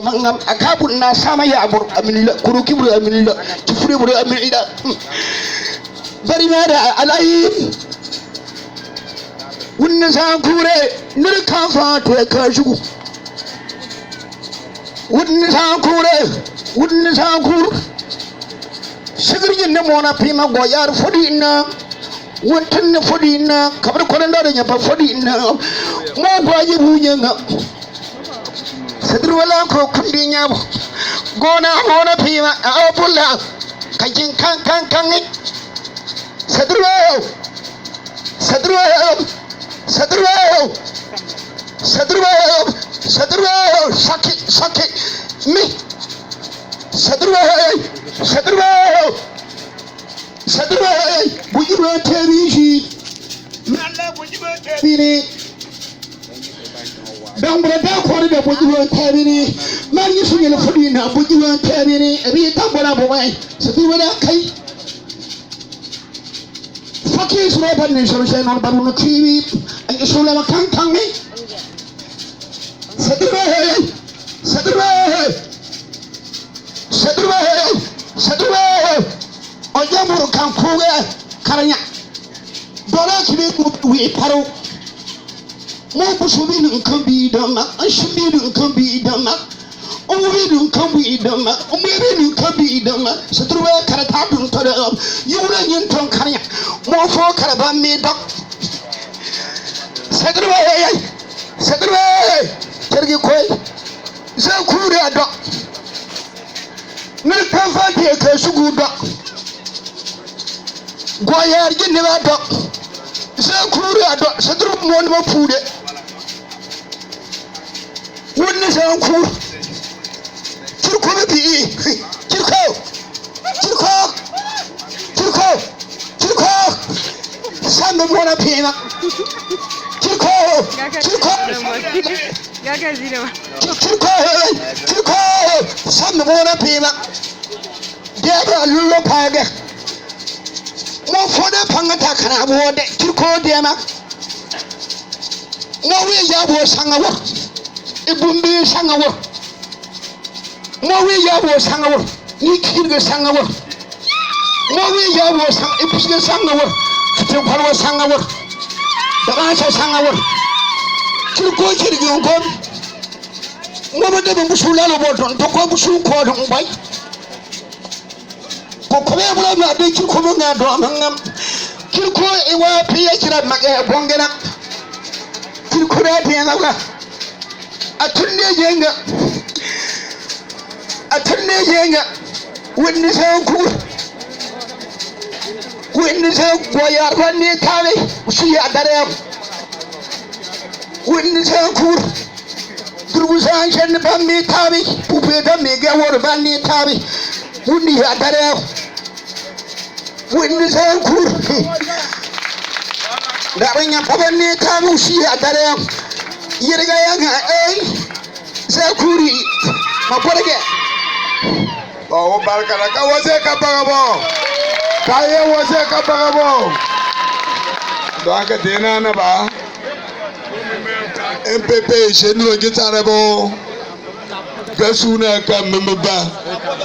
mangam akabun na sama ya abur amilla kuruki bur amilla tufure bur amilla bari ma da alai wunna san kure nur kan fa to ka shugu wunna san kure sigirgin ne mona pima go yar fodi na wontan ne fodi na kabar konan da nya ba fodi na mo gwaji bunyanga sadir wala ko kundi nyabo gona mona pima abulla kajin kan sadir saki mi sadir bujiba tabishi malla bujiba tabini dambra da ko da bujiba tabini man yi sun yi fudi na bujiba tabini ri tambara bo mai sadir wala kai fakki sura ban ne so sai nan baru no tv an yi sura kan ne sadir Ojamuru kan kuwe karanya dola kibe we paro mo busubi nun kan bi dama ashubi nun kan bi dama owi nun kan bi dama umebe nun kan bi dama satruwe karata dun tore yura yin ton karanya mo fo karaba me dok satruwe tergi koy za kure dok ne kan fa ke ka sugu dok goyar jinne ba dok sa kuru ado sadru mon ma pude wonni sa kuru cirko bi cirko sambe mona pina cirko gaga zile ma cirko sambe mona pina deba lullo page mo fode pangata kana bode kirko dema mo wi yabo sangawo ibumbi sangawo mo wi yabo sangawo ni kirga sangawo mo wi yabo sang ibusga sangawo fitin kwarwa sangawo daga sangawo kirko kirgi on ko mo bade be musulalo bodon to ko musul ko don bay ko be bula ma be kirko mo nga do amangam kirko e wa piye kira mage bongena kirko da tiya wala atunne jenga wonni san goyar banne tale su ya dare wonni san kur durgu san shen banne tale pupe da mege wor banne tale wonni ya dare wonni san kur da ranya pabanne tale su ya dare yirga yanga zakuri maporege oh barkala ka wose ka bagabo kaye wose ka bagabo donc dena na ba MPP chez nous guitare bo pesuna ka memba